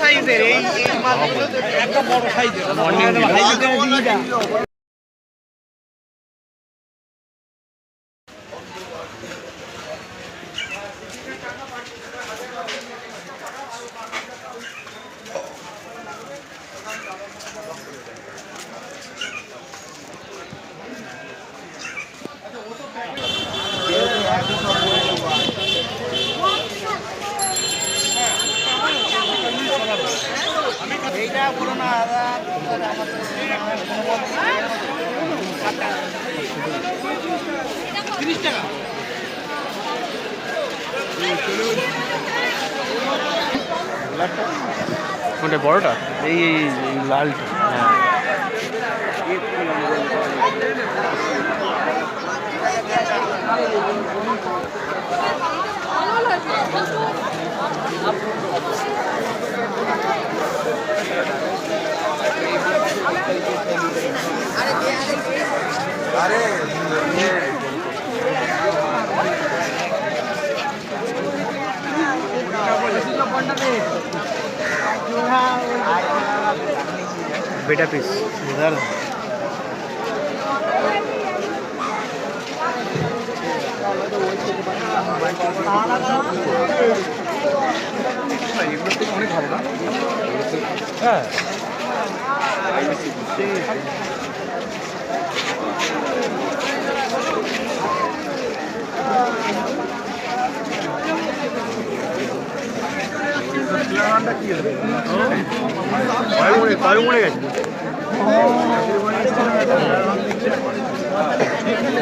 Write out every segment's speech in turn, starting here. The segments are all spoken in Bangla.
সাইজের এই মাছগুলো একটা বড় সাইজের। এইটা বলো না 30 টাকা। কোনটা বড়টা? এই লালটা। হ্যাঁ बेटा पीस इधर অনেক ভালো না? হ্যাঁ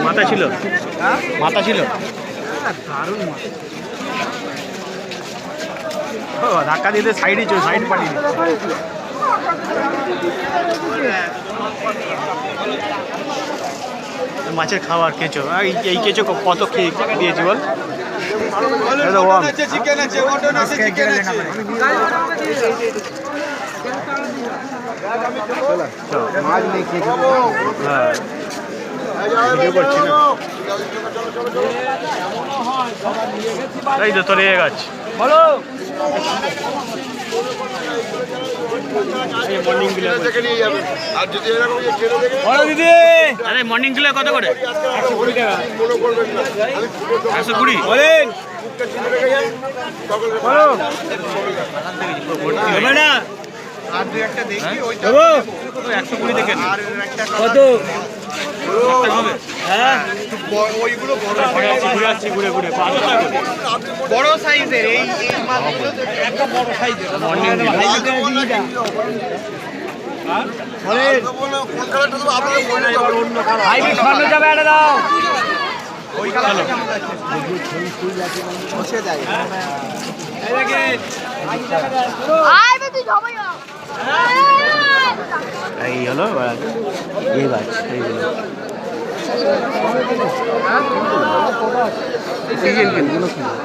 মাথা ছিল, মাথা ছিল দারুণ মাছ। ধাক্কা দিতে সাইড পাঠিয়ে মাছের খাবার কেঁচো। এই কেঁচো কত খেয়ে দিয়েছি বল? চিকেন আছে, মটন আছে, চিকেন আছে। মাছ নেই হ্যাঁ করছি না। এই তো তোর গাছ বলো মর্নিং দিদি। আরে মর্নিং গুলো কত করে? 120 বলেন। আর দুই একটা দেখি ওইটা 120 দেখেন কত হবে। হ্যাঁ ওইগুলো ঘুরে বড় সাইজের এই মাছগুলো একটা বড় সাইজের। এই হলো এই গাছ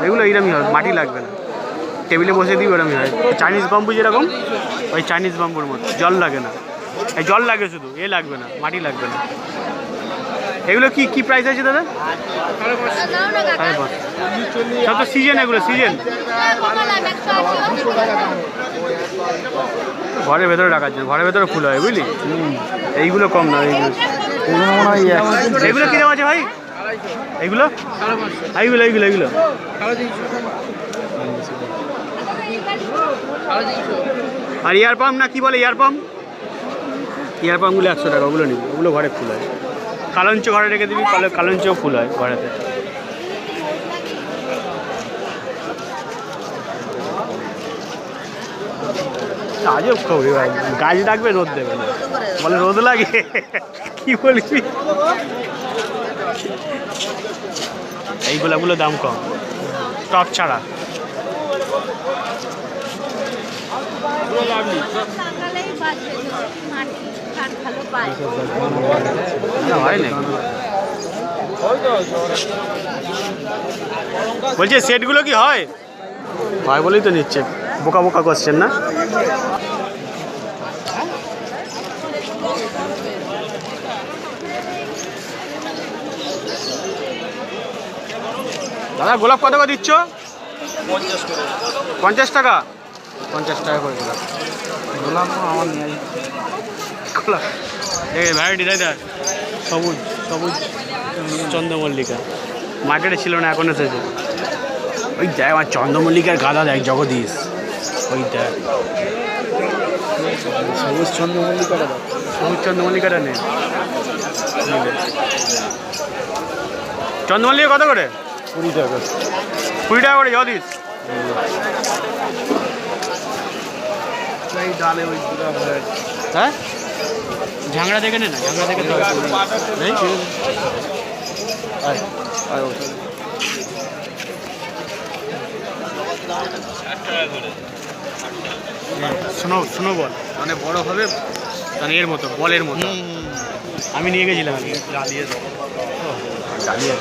এগুলো এইরকমই হয়, মাটি লাগবে না, টেবিলে বসে দিই ওরকমই হয়। চাইনিজ বাম্বু যেরকম ওই চাইনিজ বাম্বুর মতো, জল লাগে না, এই জল লাগে শুধু, এ লাগবে না, মাটি লাগবে না। এগুলো কি প্রাইস আছে দাদা? সব তো সিজন, এগুলো সিজন। ঘরের ভেতরে রাখার জন্য, ঘরের ভেতরে ফুল হয় বুঝলি। এইগুলো কম না, এগুলো কি দাম আছে ভাই? এইগুলো এইগুলো এইগুলো এইগুলো আর ইয়ার পাম্প না কি বলে, ইয়ার পাম্পগুলো 100 টাকা, ওগুলো নিবি, ওগুলো ঘরে ফুল হয়। কালঞ্চ ঘরে রেখে দিবি, কালঞ্চও ফুল হয় ঘরেতে। আজও খবর ভাই, গাছ রাখবে রোদ দেবে না, বলে রোদ লাগে কি বলবি। এইগুলো দাম কম, টক ছাড়া। বলছে সেটগুলো কি হয় বলেই তো নিচ্ছে, বোকা করছেন না। দাদা গোলাপ কত করে দিচ্ছ? 50 টাকা। 50 টাকা করে গোলাপ। গোলাপ আমার নিয়ে গোলাপ দেখে ভ্যারাইটি তাই না? সবুজ সবুজ চন্দ্রমল্লিকা মার্কেটে ছিল না, এখন এসেছে। ওই দেখ আমার চন্দ্রমল্লিকার গাদা দেখ জগদীশ, ওই দেখ সবুজ চন্দ্রমল্লিকাটা সবুজ চন্দ্রমল্লিকাটা নেই। চন্দ্রমল্লিকা কত করে? 20 টাকা। 20 টাকা করে জগদীশ। এই ডালে ওই হ্যাঁ ঝাংড়া দেখে নে না, ঝাংড়া দেখে তো নেই। শোনো শোনো বল মানে বড় হবে মানে এর মতো বলের মতো। আমি নিয়ে গেছিলাম আগে। ডালিয়া ডালিয়া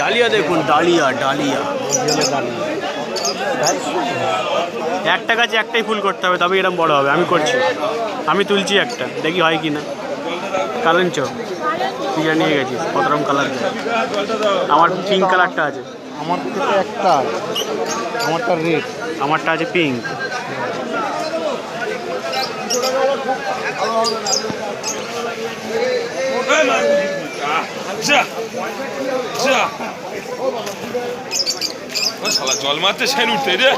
ডালিয়া দেখুন, ডালিয়া ডালিয়া একটা গাছে একটাই ফুল করতে হবে, তবে এরকম বড় হবে। আমি করছি, আমি তুলছি একটা, দেখি হয় কি না। কালেঞ্চ তুই যা নিয়ে গেছিস কত রকম কালার? আমার পিঙ্ক কালারটা আছে। আমার থেকে একটা, আমারটা রেড, আমারটা আছে পিঙ্ক। জল মারতে সেন উঠতে রে,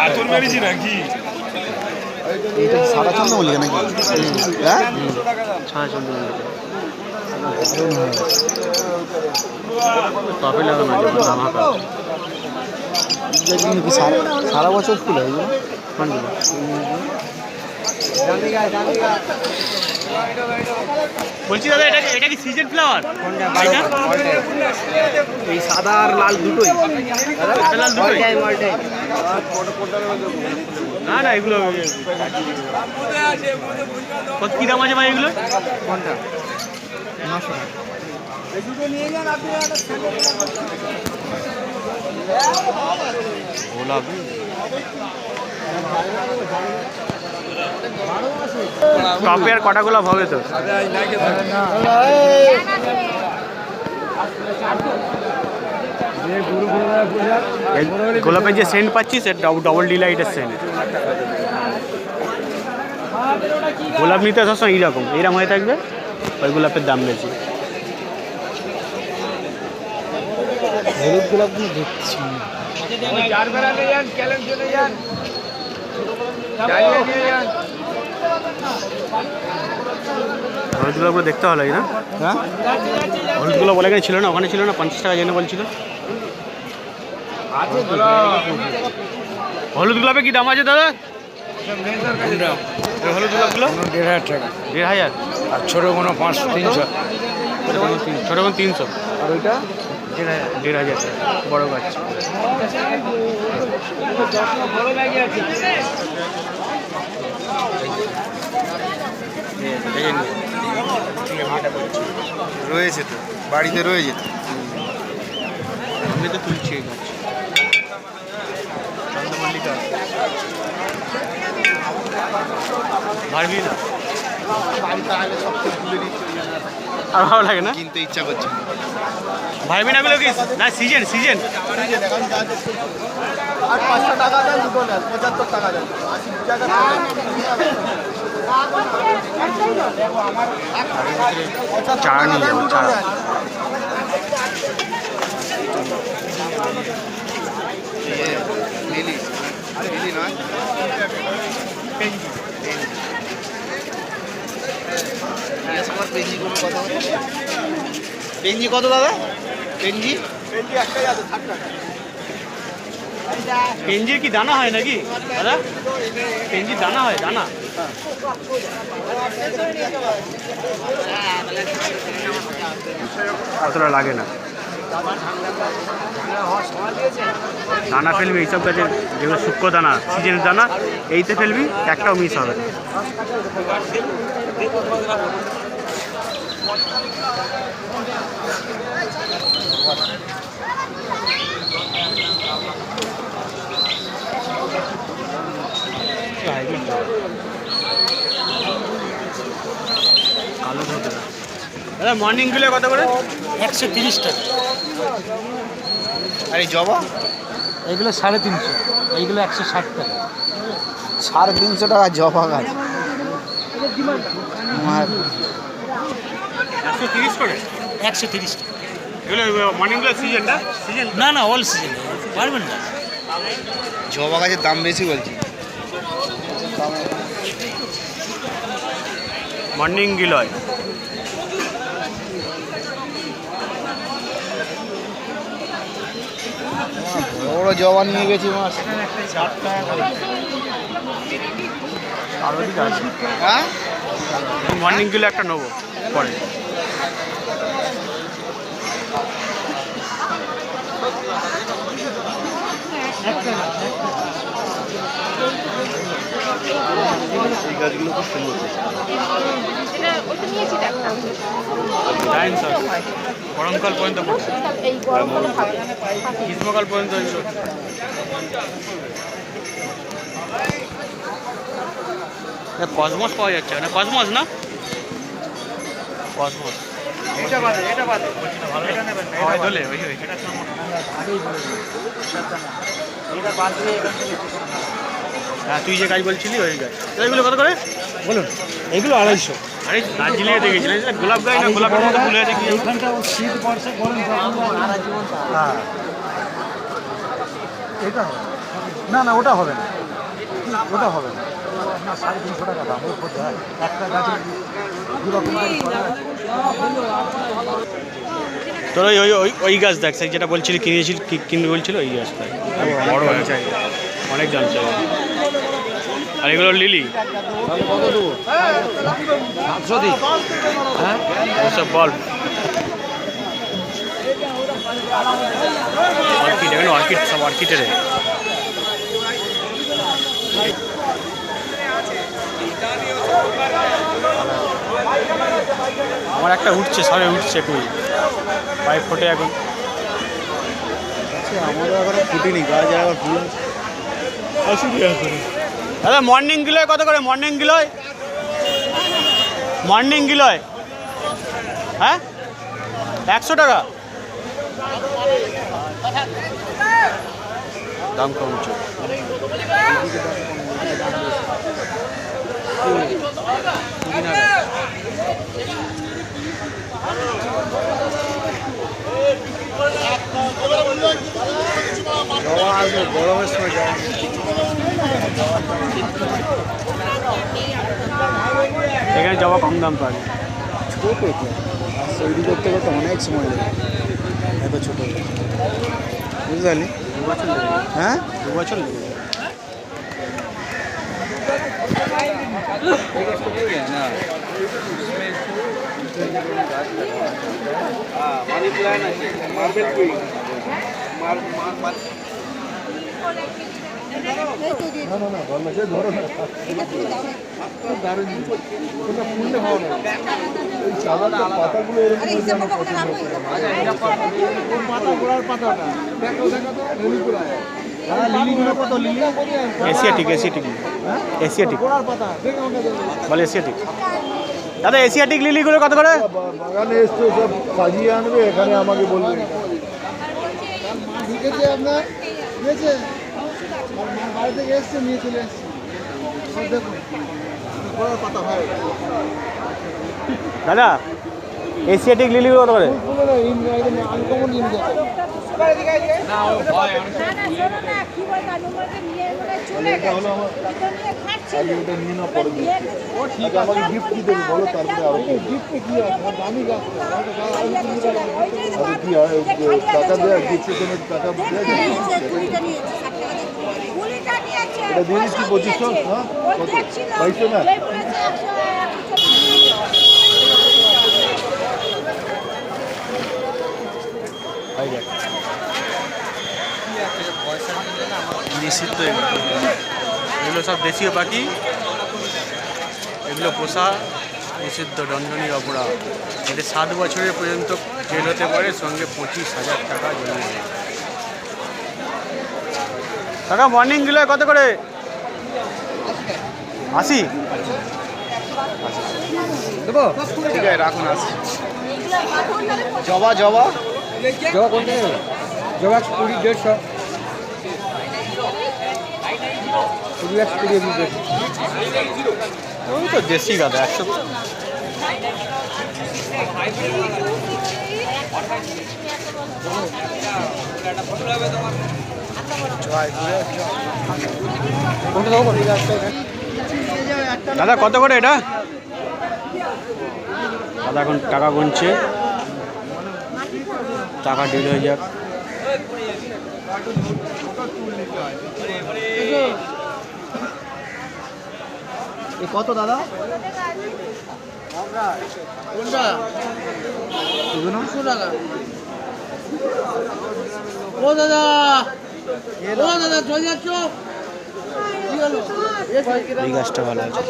আতর মেরেছি নাকি? এটা সাদা চন্দ্রমল্লিকা নাকি? হ্যাঁ সাদা চন্দ্রমল্লিকা টপে লাগানো আছে ধামাকা। কি সারা বছর ফুল হয় এগুলো? কোনগুলো? বলছি দাদা এটা এটা কি সিজন ফ্লাওয়ার? এই সাদা আর লাল দুটোই। লাল দুটোই? না না এগুলো কত কি দাম আছে ভাই এগুলো? কোনটা? 900 টাকা। গোলাপি টপে আর কটা গোলাপ হবে তো? গোলাপের যে সেন্ট পাচ্ছি সে ডবল ডিলাইটের সেন্ট। গোলাপ নিতে সবসময় এইরকম এইরকম হয়ে থাকবে, ওই গোলাপের দাম বেশি। হলুদ গোলাপগুলো দেখছি। হলুদ গোলাপগুলো দেখতে ভালো লাগে না? হ্যাঁ হলুদগুলো বলে এখানে ছিল না, ওখানে ছিল না, 50 টাকা জেনে বলছিল। হলুদ গোলাপে কি দাম আছে দাদা? হলুদ গোলাপগুলো 1500 টাকা। 1500। আর ছোটো কোনো 300। ছোটো কোন 300। আর ওইটা 1500 বড় গাছ। রয়েছে তো, বাড়িতে রয়েছে তো। আমি তো তুলছি এই গাছ চন্দ্রমল্লিকা। পারবি না আর ভালো লাগে না, কিনতে ইচ্ছা করছে। ভাইবি না গুলো কি না সিজন সিজন? আর 500 টাকা দেন, দুটো নেন, 75 টাকা দেন। চারা নিয়ে যাবো, চারা। লিলি লিলি নয়, পেঞ্জি কত দাদা? পেঞ্জি পেঞ্জি একটাই আছে 60 টাকা। পেঞ্জির কি দানা হয় নাকি দাদা? পেঞ্জির দানা হয়, দানা? অতটা লাগে না, দানা ফেলবি এইসব গাছের যেগুলো সূক্ষ্ম দানা সিজনের দানা এইতে ফেলবি, একটাও মিস হবে না। কালো ধরতে দাদা মর্নিংগুলো কত করে? 130 টাকা। আর এই জবা এগুলো 350। এইগুলো 160 টাকা। 350 টাকা জবা গাছ আমার 130 করে 130 টাকা। এগুলো মর্নিং গ্লোর সিজন না না, অল সিজন পারবেন না। জবা গাছের দাম বেশি বলছি। মর্নিং গিলয় বড় বড় জবা নিয়ে গেছি মাস 60 টাকা করে। আরও দিকে আছে হ্যাঁ মর্নিং গিলো একটা নেবো পরে। এই গাছগুলো খুব সুন্দর। জানেন স্যার গরমকাল পর্যন্ত পড়ছে, গ্রীষ্মকাল পর্যন্ত এগুলো। কসমস পাওয়া যাচ্ছে না, কসমস না কসমস এটা বাদে ভালো এটা নেবেন না, হয় এটা দোলে বাদে। ওই এটা সমস্যা এটা বাদ দিয়ে এখান থেকে হ্যাঁ তুই যে গাছ বলছিলি ওই গাছ। এইগুলো কত করে বলুন, এইগুলো 250। আরে দার্জিলিংয়ে দেখেছিলেন গোলাপ গাছ না, গোলাপের মতো ফুলে আছে কি জানো? এইখানটা শীত বর্ষা গরম হ্যাঁ এটা হবে না, না ওটা হবে না, ওটা হবে না। না 350 টাকা দাম ওর মধ্যে একটা গাছের দুরকম তোর ওই ওই ওই ওই গাছ দেখ, সেই যেটা বলছিলি কিনবি বলছিল ওই গাছটা বড় হয়ে চাই, অনেক দাম চাই। আর এগুলো লিলি কত দেবো? 700 দিই। হ্যাঁ ওসব বল অর্কিড, এখানে অর্কিড সব অর্কিডের। আমার একটা উঠছে, সবে উঠছে, কুই পাইপ ফোটে এখন। আমারও এখন ফুটিনি গাছ, এখন ফুল দাদা মর্নিং গিলয় কত করে? মর্নিং গিলয়, মর্নিং গিলয় হ্যাঁ 100 টাকা দাম কমছে। জবা আসবে গরমের সময় জবা। এখানে জবা কম দাম পাবে। ছোট এটা তৈরি করতে করতে অনেক সময় লাগে, এত ছোট বুঝতে পারলি? 2 বছর লেগে যাবে। হ্যাঁ 2 বছর লেগে যাবে। না না গরমের ধরো না দারুণ ওটা ফুললে ভালো না। ওই চাদর পাতাগুলো এরকম পাতা গোড়ার পাতাটা দেখো দেখো তো লিলিগুলো। হ্যাঁ লিলিগুলো কত? লিলি এশিয়াটিক, এশিয়াটিক, এশিয়াটিক গোড়ার পাতা দেখো বলে এশিয়াটিক। দাদা এশিয়াটিক লিলিগুলো কত করে? বাগানে এসছে সব সাজিয়ে আনবে, এখানে আমাকে বলবে ঢুকেছে আপনার গিয়েছে বাড়ি থেকে এসছে নিয়ে চলে এসছে। দেখুন গোড়ার পাতা হয় দাদা এশিয়াটিক লিলিগুলো কত করে? আনকমন জিনিস আছে। ওটা নিয়ে না পরে আমাকে গিফট কি দেবে বলো, তারপরে আরো গিফটে কি আছে? দামি গাছ কি হয়? টাকা দেওয়া গিফটের জন্য টাকা দেওয়া যায়? এটা দিয়ে দিচ্ছি 2500। হ্যাঁ কত? 2200 না? নিষিদ্ধ এগুলো সব দেশীয় পাখি, এগুলো পোষা নিষিদ্ধ, দণ্ডনীয় অপরাধ। এতে 7 বছরের পর্যন্ত জেল হতে পারে, সঙ্গে 25,000 টাকা জরিমানা। টাকা মর্নিং গিলয় কত করে? 80 দেবো? ঠিক আছে রাখুন। আসি জবা জবা জবা কোনটা? জবা 20 150। ওই তো দেশি গাদা 100। দাদা কত করে এটা? দাদা এখন টাকা গুনছে, টাকা ডিল হয়ে যাক। কত দাদা? কোনটা? 200 টাকা। ও দাদা, ও দাদা চলে যাচ্ছ? কি হলো? এই গাছটা ভালো আছে।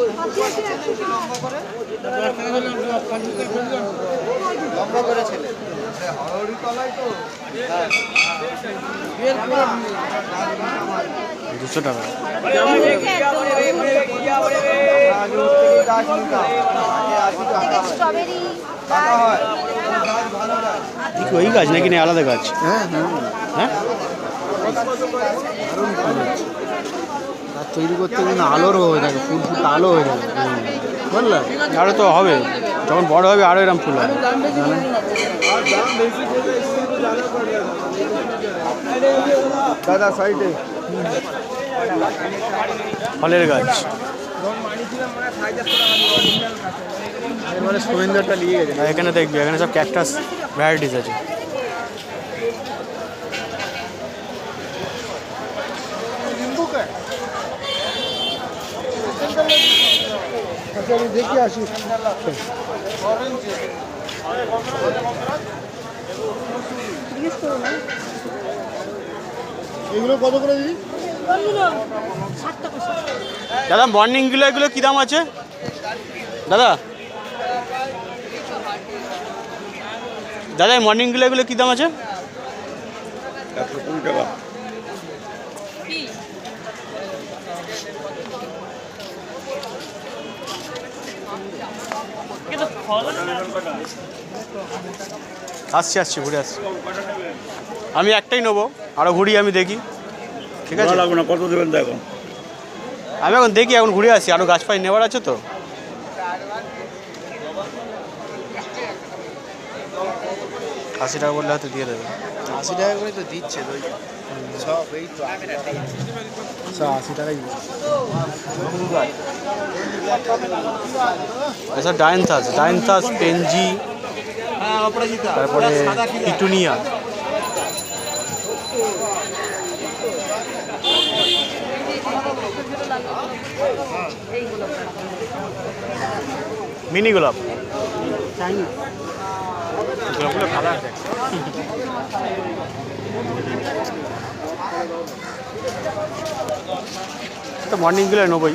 লম্বা করে ছেলে। হরড়ি তলায় তো। হ্যাঁ। 200 টাকা। ওই গাছ নাকি না আলাদা গাছ? হ্যাঁ হ্যাঁ হ্যাঁ, আর তৈরি করতে কিন্তু আলোরও হয়ে থাকে, ফুল ফুল আলো হয়ে যাবে, বুঝলে? আরও তো হবে, যখন বড় হবে আরও এরকম ফুল হবে। দাদা সাইডে ফলের গাছ। মানে সুরেন্দ্রটা নিয়ে গেছে। আর এখানে দেখবি, এখানে সব ক্যাকটাস ভ্যারাইটিস আছে। আচ্ছা আমি দেখি আসি। এগুলো কত করে দিদি? দাদা মর্নিংগুলো এগুলো কী দাম আছে দাদা? দাদা মর্নিংগুলো এগুলো কী দাম আছে? 120 টাকা। আসছি আসছি, ঘুরে আসছি। আমি একটাই নেবো, আরও ঘুরি আমি দেখি, ঠিক আছে? লাগবে না, কত দেবেন দেখো। আমি এখন দেখি, এখন ঘুরে আসি, আরও গাছ পাই নেওয়ার আছে তো। 80 টাকা বললে হয়তো দিয়ে দেবে। 80 টাকা করে তো দিচ্ছে তো সব, এই তো 80 টাকাই এসব ডাইনথাস, ডাইনথাস, পেনজি, তারপরে পিটুনিয়া। মিনি গোলাপ, গোলাপগুলো কালার দেখ। তো মর্নিংগুলো নেবই।